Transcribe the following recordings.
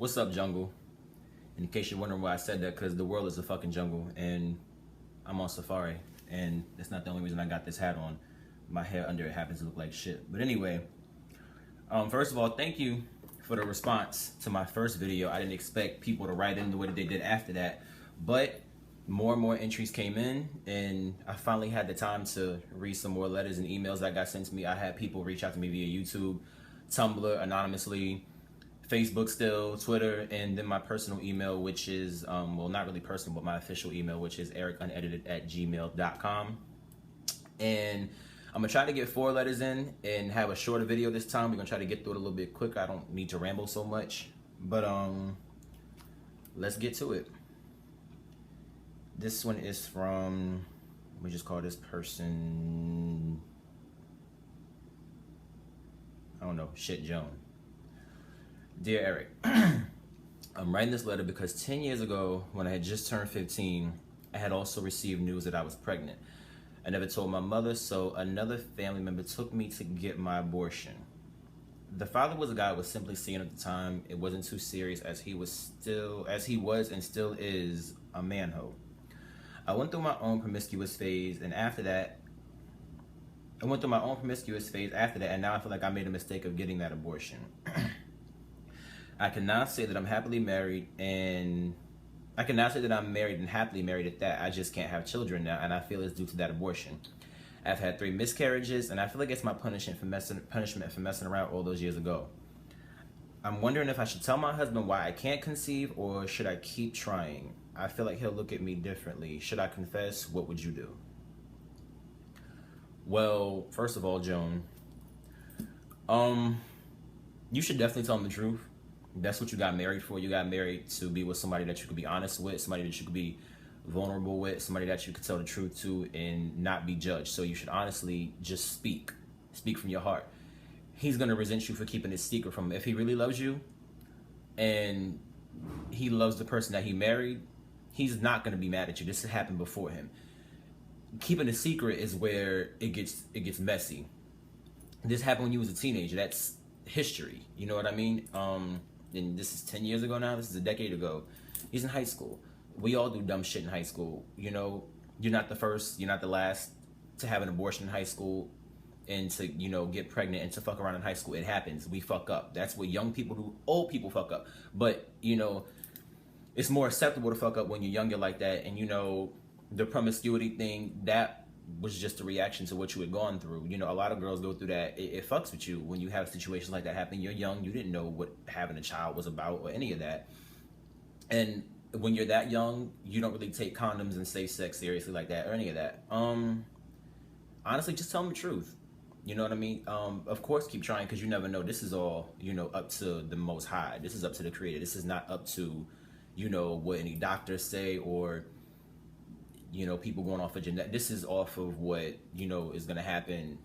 What's up, jungle? In case you're wondering why I said that, because the world is a fucking jungle, and I'm on safari, and that's not the only reason I got this hat on. My hair under it happens to look like shit. But anyway, first of all, thank you for the response to my first video. I didn't expect people to write in the way that they did after that, but more and more entries came in, and I finally had the time to read some more letters and emails that got sent to me. I had people reach out to me via YouTube, Tumblr, anonymously, Facebook still, Twitter, and then my personal email, which is, well, not really personal, but my official email, which is eric_unedited@gmail.com. And I'm going to try to get 4 letters in and have a shorter video this time. We're going to try to get through it a little bit quicker. I don't need to ramble so much. But let's get to it. This one is from, let me just call this person, I don't know, Shit Joan. Dear Eric, I'm writing this letter because 10 years ago, when I had just turned 15, I had also received news that I was pregnant. I never told my mother, so another family member took me to get my abortion. The father was a guy I was simply seeing at the time. It wasn't too serious, as he was and still is a manho. I went through my own promiscuous phase, and after that, and now I feel like I made a mistake of getting that abortion. I cannot say that I'm happily married, and I cannot say that I'm married and happily married at that. I just can't have children now, and I feel it's due to that abortion. I've had 3 miscarriages, and I feel like it's my punishment for messing around all those years ago. I'm wondering if I should tell my husband why I can't conceive, or should I keep trying? I feel like he'll look at me differently. Should I confess? What would you do? Well, first of all, Joan, you should definitely tell him the truth. That's what you got married for. You got married to be with somebody that you could be honest with, somebody that you could be vulnerable with, somebody that you could tell the truth to and not be judged. So you should honestly just speak from your heart. He's going to resent you for keeping his secret from him. If he really loves you and he loves the person that he married, he's not going to be mad at you. This has happened before him. Keeping a secret is where it gets messy. This happened when you was a teenager. That's history. You know what I mean? And this is 10 years ago now. This is a decade ago. He's in high school. We all do dumb shit in high school. You know, you're not the first, you're not the last to have an abortion in high school and to, you know, get pregnant and to fuck around in high school. It happens. We fuck up. That's what young people do. Old people fuck up. But, you know, it's more acceptable to fuck up when you're younger like that. And, you know, the promiscuity thing, that was just a reaction to what you had gone through. You know, a lot of girls go through that. It fucks with you when you have situations like that happen. You're young. You didn't know what having a child was about or any of that. And when you're that young, you don't really take condoms and safe sex seriously like that or any of that. Honestly, just tell them the truth. You know what I mean? Of course, keep trying, because you never know. This is all, you know, up to the Most High. This is up to the Creator. This is not up to, you know, what any doctors say or, you know, people going off of genetic. This is off of what, you know, is going to happen,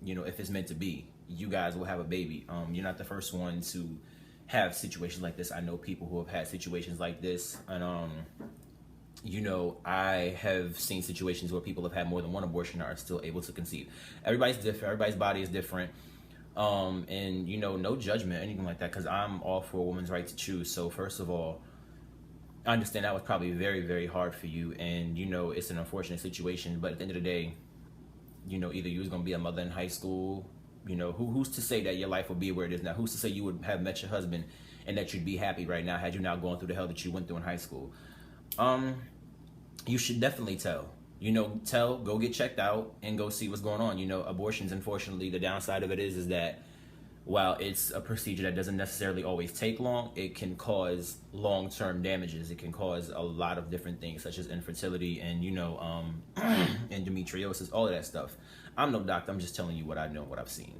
you know, if it's meant to be. You guys will have a baby. You're not the first one to have situations like this. I know people who have had situations like this. And, you know, I have seen situations where people have had more than one abortion and are still able to conceive. Everybody's different. Everybody's body is different. And, you know, no judgment, anything like that, because I'm all for a woman's right to choose. So, first of all, I understand that was probably very, very hard for you, and, you know, it's an unfortunate situation, but at the end of the day, you know, either you was going to be a mother in high school, you know, who's to say that your life will be where it is now? Who's to say you would have met your husband and that you'd be happy right now had you not gone through the hell that you went through in high school? You should definitely tell. You know, go get checked out and go see what's going on. You know, abortions, unfortunately, the downside of it is that while it's a procedure that doesn't necessarily always take long, it can cause long-term damages. It can cause a lot of different things, such as infertility and, you know, endometriosis, all of that stuff. I'm no doctor. I'm just telling you what I know, what I've seen.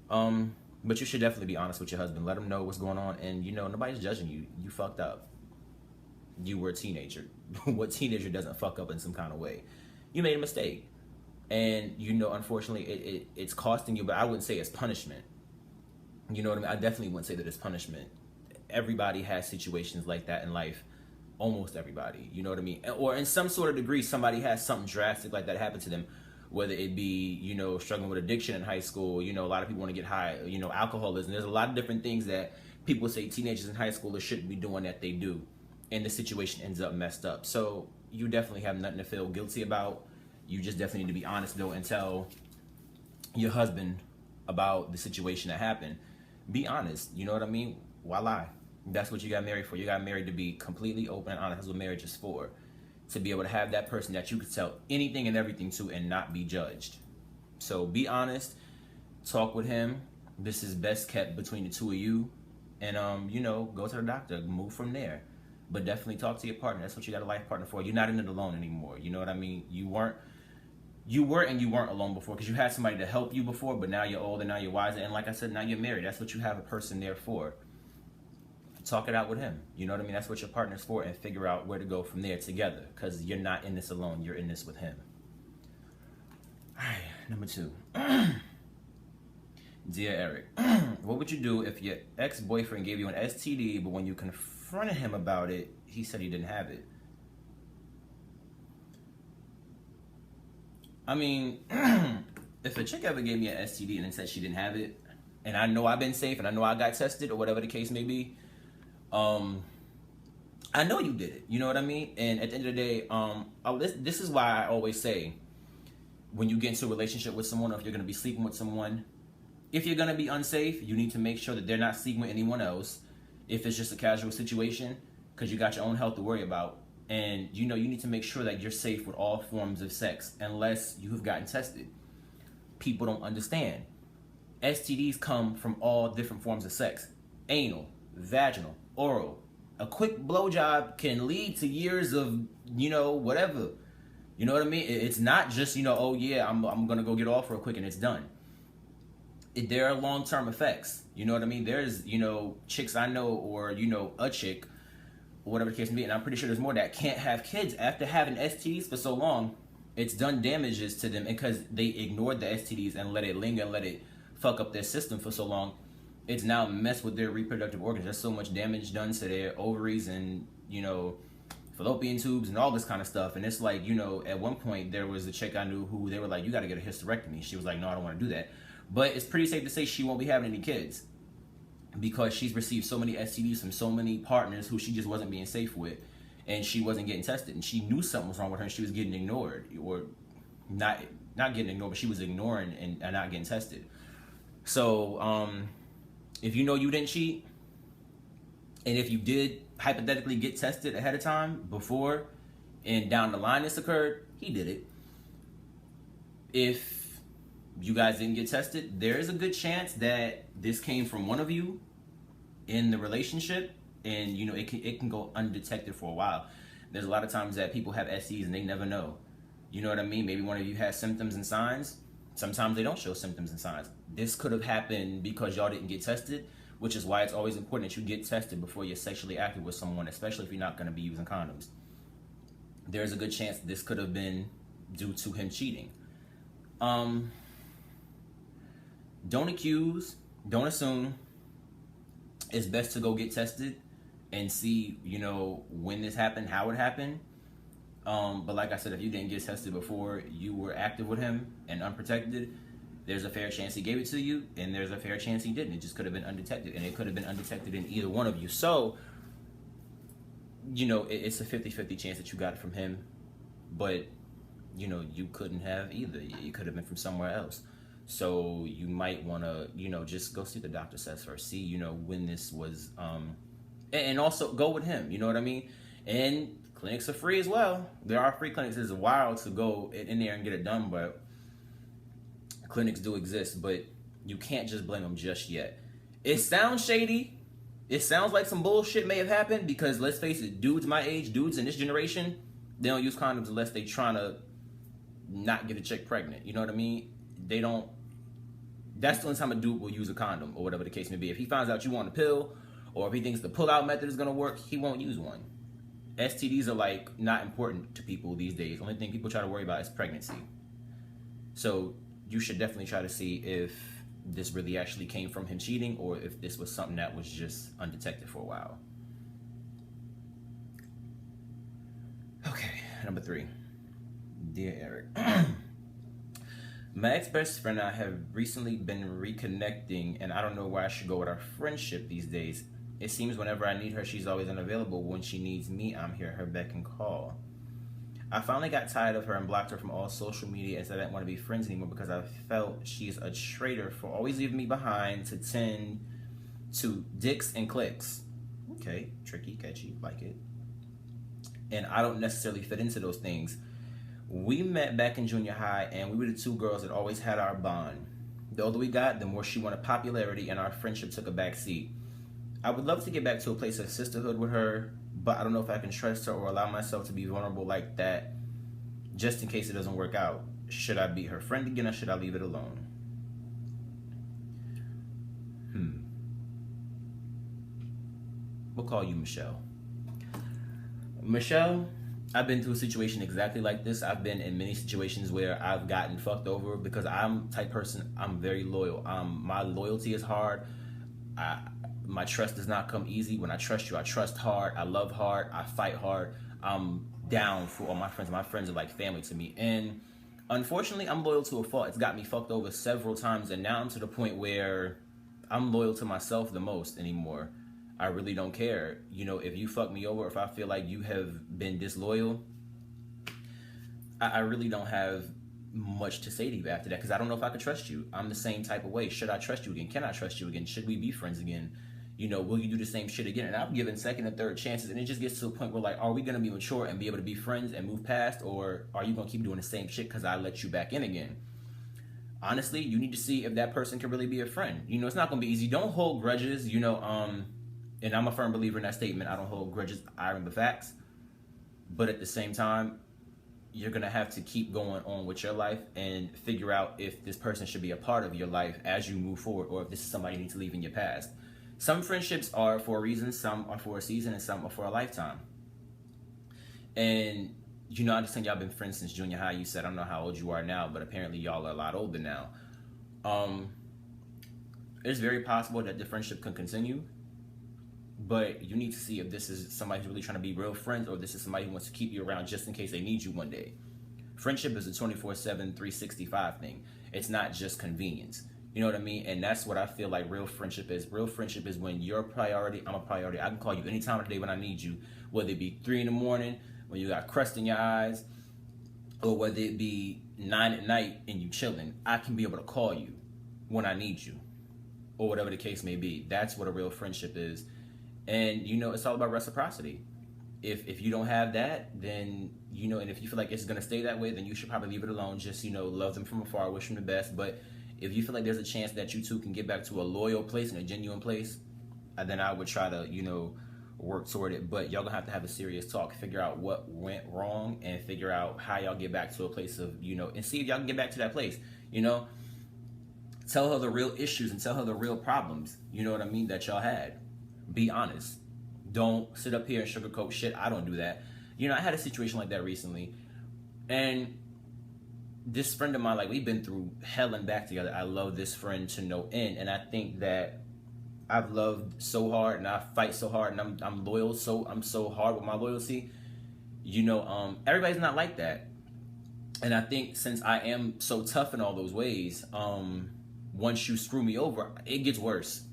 But you should definitely be honest with your husband. Let him know what's going on. And, you know, nobody's judging you. You fucked up. You were a teenager. What teenager doesn't fuck up in some kind of way? You made a mistake. And, you know, unfortunately, it's costing you, but I wouldn't say it's punishment. You know what I mean? I definitely wouldn't say that it's punishment. Everybody has situations like that in life. Almost everybody. You know what I mean? Or in some sort of degree, somebody has something drastic like that happen to them. Whether it be, you know, struggling with addiction in high school. You know, a lot of people want to get high. You know, alcoholism. There's a lot of different things that people say teenagers in high school shouldn't be doing that, they do, and the situation ends up messed up. So you definitely have nothing to feel guilty about. You just definitely need to be honest though and tell your husband about the situation that happened. Be honest, you know what I mean? Why lie? That's what you got married for. You got married to be completely open and honest. That's what marriage is for. To be able to have that person that you could tell anything and everything to and not be judged. So be honest, talk with him. This is best kept between the two of you. And, you know, go to the doctor, move from there. But definitely talk to your partner. That's what you got a life partner for. You're not in it alone anymore. You know what I mean? You were and you weren't alone before because you had somebody to help you before, but now you're older, now you're wiser. And like I said, now you're married. That's what you have a person there for. Talk it out with him. You know what I mean? That's what your partner's for, and figure out where to go from there together, because you're not in this alone. You're in this with him. All right, number 2. Dear Eric, what would you do if your ex-boyfriend gave you an STD, but when you confronted him about it, he said he didn't have it? I mean, if a chick ever gave me an STD and then said she didn't have it, and I know I've been safe and I know I got tested or whatever the case may be, I know you did it. You know what I mean? And at the end of the day, this is why I always say, when you get into a relationship with someone, or if you're going to be sleeping with someone, if you're going to be unsafe, you need to make sure that they're not sleeping with anyone else. If it's just a casual situation, because you got your own health to worry about. And you know, you need to make sure that you're safe with all forms of sex, unless you have gotten tested. People don't understand. STDs come from all different forms of sex. Anal, vaginal, oral. A quick blowjob can lead to years of, you know, whatever. You know what I mean? It's not just, you know, oh yeah, I'm going to go get off real quick and it's done. There are long-term effects. You know what I mean? There's, you know, chicks I know, or, you know, a chick, or whatever the case may be, and I'm pretty sure there's more that can't have kids after having STDs for so long. It's done damages to them because they ignored the STDs and let it linger and let it fuck up their system for so long. It's now messed with their reproductive organs. There's so much damage done to their ovaries and, you know, fallopian tubes and all this kind of stuff. And it's like, you know, at one point there was a chick I knew who they were like, you got to get a hysterectomy. She was like, no, I don't want to do that. But it's pretty safe to say she won't be having any kids, because she's received so many STDs from so many partners who she just wasn't being safe with, and she wasn't getting tested, and she knew something was wrong with her, and she was getting ignored, or not getting ignored, but she was ignoring and not getting tested. So if you know you didn't cheat, and if you did hypothetically get tested ahead of time before and down the line this occurred, he did it. If you guys didn't get tested, there is a good chance that this came from one of you in the relationship, and you know, it can go undetected for a while. There's a lot of times that people have STDs and they never know. You know what I mean? Maybe one of you has symptoms and signs. Sometimes they don't show symptoms and signs. This could have happened because y'all didn't get tested, which is why it's always important that you get tested before you're sexually active with someone, especially if you're not going to be using condoms. There's a good chance this could have been due to him cheating. Don't accuse, don't assume. It's best to go get tested and see, you know, when this happened, how it happened. But like I said, if you didn't get tested before you were active with him and unprotected, there's a fair chance he gave it to you, and there's a fair chance he didn't. It just could have been undetected, and it could have been undetected in either one of you. So, you know, it's a 50-50 chance that you got it from him, but, you know, you couldn't have either. It could have been from somewhere else. So you might want to, you know, just go see the doctor says first. See, you know, when this was, and also go with him. You know what I mean? And clinics are free as well. There are free clinics. It's wild to go in there and get it done, but clinics do exist. But you can't just blame them just yet. It sounds shady. It sounds like some bullshit may have happened, because let's face it, dudes my age, dudes in this generation, they don't use condoms unless they trying to not get a chick pregnant. You know what I mean? They don't. That's the only time a dude will use a condom, or whatever the case may be. If he finds out you want a pill, or if he thinks the pull-out method is going to work, he won't use one. STDs are like not important to people these days. The only thing people try to worry about is pregnancy. So you should definitely try to see if this really actually came from him cheating, or if this was something that was just undetected for a while. Okay, number 3. Dear Eric. My ex-best friend and I have recently been reconnecting, and I don't know where I should go with our friendship these days. It seems whenever I need her, she's always unavailable. When she needs me, I'm here, her beck and call. I finally got tired of her and blocked her from all social media and said I didn't want to be friends anymore because I felt she's a traitor for always leaving me behind to tend to dicks and clicks. Okay, tricky, catchy, like it. And I don't necessarily fit into those things. We met back in junior high and we were the two girls that always had our bond. The older we got, the more she wanted popularity and our friendship took a back seat. I would love to get back to a place of sisterhood with her, but I don't know if I can trust her or allow myself to be vulnerable like that just in case it doesn't work out. Should I be her friend again or should I leave it alone? We'll call you Michelle. Michelle, I've been through a situation exactly like this. I've been in many situations where I've gotten fucked over because I'm the type person, I'm very loyal. My loyalty is hard. My trust does not come easy. When I trust you, I trust hard. I love hard. I fight hard. I'm down for all my friends. My friends are like family to me. And unfortunately, I'm loyal to a fault. It's got me fucked over several times. And now I'm to the point where I'm loyal to myself the most anymore. I really don't care. You know, if you fuck me over, if I feel like you have been disloyal, I really don't have much to say to you after that because I don't know if I could trust you. I'm the same type of way. Should I trust you again? Can I trust you again? Should we be friends again? You know, will you do the same shit again? And I've given second and third chances, and it just gets to a point where, like, are we going to be mature and be able to be friends and move past, or are you going to keep doing the same shit because I let you back in again? Honestly, you need to see if that person can really be a friend. You know, it's not going to be easy. Don't hold grudges, you know, and I'm a firm believer in that statement. I don't hold grudges, iron the facts. But at the same time, you're going to have to keep going on with your life and figure out if this person should be a part of your life as you move forward, or if this is somebody you need to leave in your past. Some friendships are for a reason, some are for a season, and some are for a lifetime. And, you know, I understand y'all been friends since junior high. You said, I don't know how old you are now, but apparently y'all are a lot older now. It's very possible that the friendship can continue. But you need to see if this is somebody who's really trying to be real friends or if this is somebody who wants to keep you around just in case they need you one day. Friendship is a 24/7, 365 thing. It's not just convenience. You know what I mean? And that's what I feel like real friendship is. Real friendship is when you're a priority, I'm a priority. I can call you any time of the day when I need you, whether it be 3 in the morning, when you got crust in your eyes, or whether it be 9 at night and you chilling. I can be able to call you when I need you, or whatever the case may be. That's what a real friendship is. And, you know, it's all about reciprocity. If you don't have that, then, you know, and if you feel like it's going to stay that way, then you should probably leave it alone. Just, you know, love them from afar, wish them the best. But if you feel like there's a chance that you two can get back to a loyal place and a genuine place, then I would try to, you know, work toward it. But y'all going to have a serious talk, figure out what went wrong and figure out how y'all get back to a place of, you know, and see if y'all can get back to that place, you know. Tell her the real issues and tell her the real problems, you know what I mean, that y'all had. Be honest. Don't sit up here and sugarcoat shit. I don't do that. You know, I had a situation like that recently. And this friend of mine, like, we've been through hell and back together. I love this friend to no end. And I think that I've loved so hard and I fight so hard and I'm loyal. So I'm so hard with my loyalty. You know, everybody's not like that. And I think since I am so tough in all those ways, once you screw me over, it gets worse.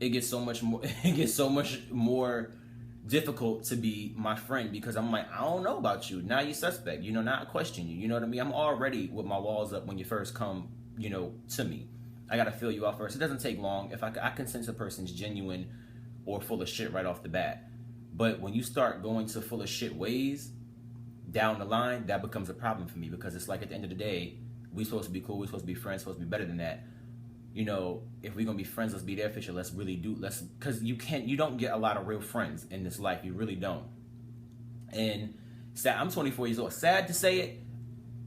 It gets so much more difficult to be my friend because I'm like, I don't know about you. Now you suspect, you know, now I question you. You know what I mean? I'm already with my walls up when you first come, you know, to me. I got to feel you out first. It doesn't take long. If I can sense a person's genuine or full of shit right off the bat. But when you start going to full of shit ways down the line, that becomes a problem for me because it's like at the end of the day, we supposed to be cool. We're supposed to be friends, supposed to be better than that. You know, if we're going to be friends, let's be there for each other. Because you don't get a lot of real friends in this life. You really don't. And I'm 24 years old. Sad to say it,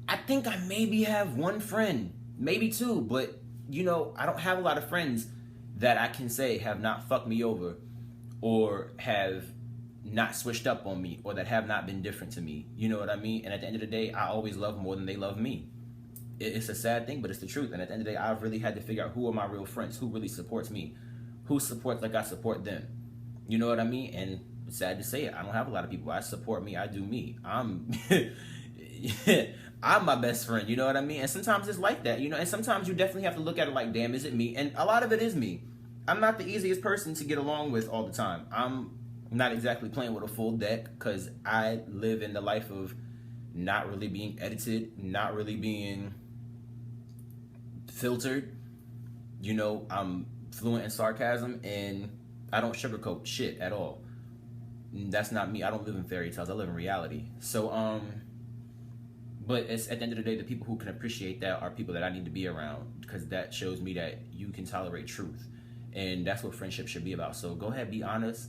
I think I maybe have one friend, maybe two, but, you know, I don't have a lot of friends that I can say have not fucked me over or have not switched up on me or that have not been different to me. You know what I mean? And at the end of the day, I always love more than they love me. It's a sad thing, but it's the truth. And at the end of the day, I've really had to figure out who are my real friends, who really supports me, who supports like I support them. You know what I mean? And it's sad to say it, I don't have a lot of people. I support me. I do me. I'm my best friend. You know what I mean? And sometimes it's like that, you know. And sometimes you definitely have to look at it like, damn, is it me? And a lot of it is me. I'm not the easiest person to get along with all the time. I'm not exactly playing with a full deck because I live in the life of not really being edited, not really being filtered. You know, I'm fluent in sarcasm and I don't sugarcoat shit at all. That's not me. I don't live in fairy tales. I live in reality. So, but it's at the end of the day, the people who can appreciate that are people that I need to be around because that shows me that you can tolerate truth. And that's what friendship should be about. So go ahead, be honest.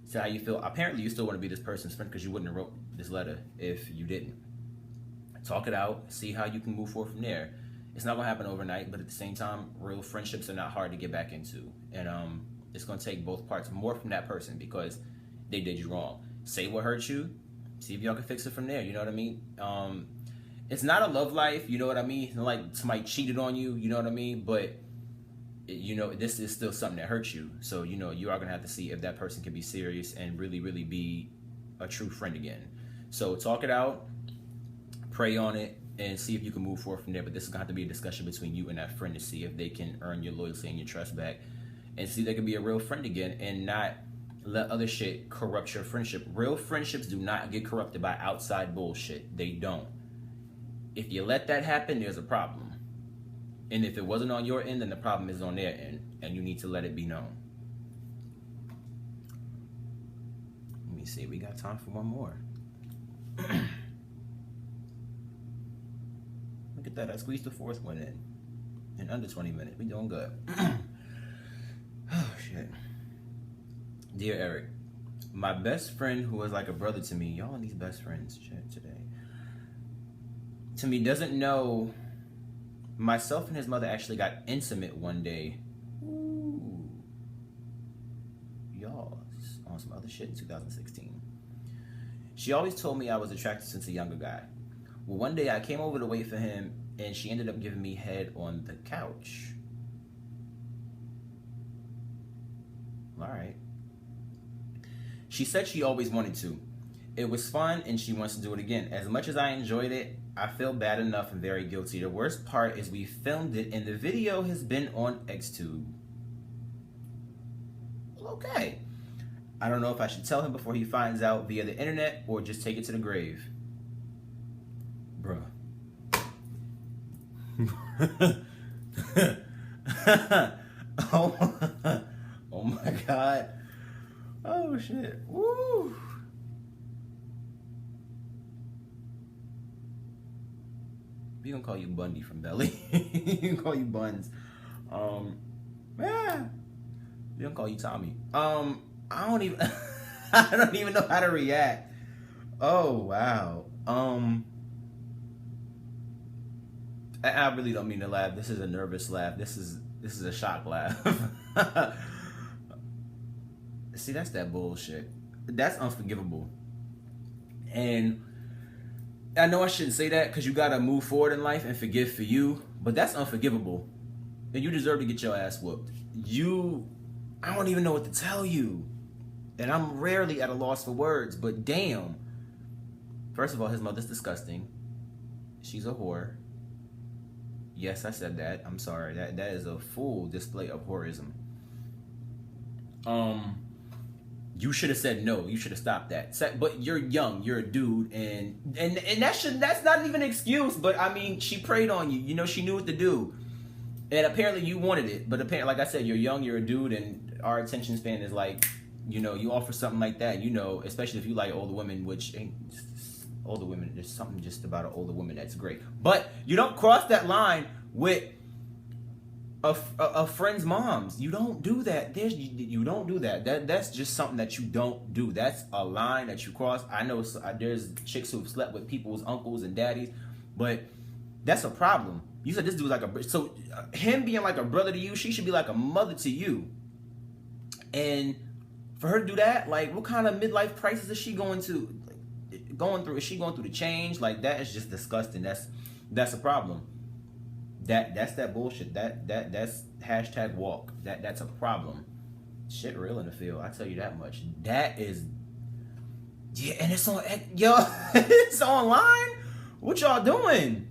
Say how you feel. Apparently, you still want to be this person's friend because you wouldn't have wrote this letter if you didn't. Talk it out. See how you can move forward from there. It's not going to happen overnight, but at the same time, real friendships are not hard to get back into. And it's going to take both parts more from that person because they did you wrong. Say what hurt you. See if y'all can fix it from there. You know what I mean? It's not a love life. You know what I mean? It's not like somebody cheated on you. You know what I mean? But you know, this is still something that hurts you. So, you know, you are going to have to see if that person can be serious and really, really be a true friend again. So talk it out, pray on it, and see if you can move forward from there. But this is going to have to be a discussion between you and that friend to see if they can earn your loyalty and your trust back and see if they can be a real friend again and not let other shit corrupt your friendship. Real friendships do not get corrupted by outside bullshit. They don't. If you let that happen, there's a problem. And if it wasn't on your end, then the problem is on their end. And you need to let it be known. Let me see. We got time for one more. Look at that. I squeezed the fourth one in under 20 minutes. We doing good. Oh, shit. Dear Eric, my best friend who was like a brother to me, y'all and these best friends shit today, to me doesn't know myself and his mother actually got intimate one day. Ooh. Y'all, on some other shit in 2016. She always told me I was attracted since a younger guy. Well, one day I came over to wait for him and she ended up giving me head on the couch. All right. She said she always wanted to. It was fun and she wants to do it again. As much as I enjoyed it, I feel bad enough and very guilty. The worst part is we filmed it and the video has been on XTube. Okay. I don't know if I should tell him before he finds out via the internet or just take it to the grave. Bruh. Oh my God. Oh shit. Woo. We gonna call you Bundy from Belly. We gonna call you Buns. Yeah. We gonna call you Tommy. I don't even I don't even know how to react. Oh wow. I really don't mean to laugh. This is a nervous laugh. This is a shock laugh. See, that's that bullshit. That's unforgivable. And I know I shouldn't say that because you gotta move forward in life and forgive for you, but that's unforgivable. And you deserve to get your ass whooped. I don't even know what to tell you. And I'm rarely at a loss for words, but damn. First of all, his mother's disgusting. She's a whore. Yes, I said that. I'm sorry. That is a full display of whorism. You should have said no. You should have stopped that. But you're young. You're a dude, and that's not even an excuse. But I mean, she preyed on you. You know, she knew what to do, and apparently you wanted it. But apparently, like I said, you're young. You're a dude, and our attention span is like, you know, you offer something like that. You know, especially if you like older women, which ain't older women. There's something just about an older woman that's great. But you don't cross that line with a friend's moms. You don't do that. You don't do that. That's just something that you don't do. That's a line that you cross. I know there's chicks who've slept with people's uncles and daddies, but that's a problem. You said this dude's like him being like a brother to you, she should be like a mother to you. And for her to do that, like, what kind of midlife crisis is she going through? Is she going through the change? Like, that is just disgusting. That's a problem. That's that bullshit. That's hashtag walk. That's a problem. Shit real in the field. I tell you that much. That is, yeah, and it's on, yo, it's online. What y'all doing?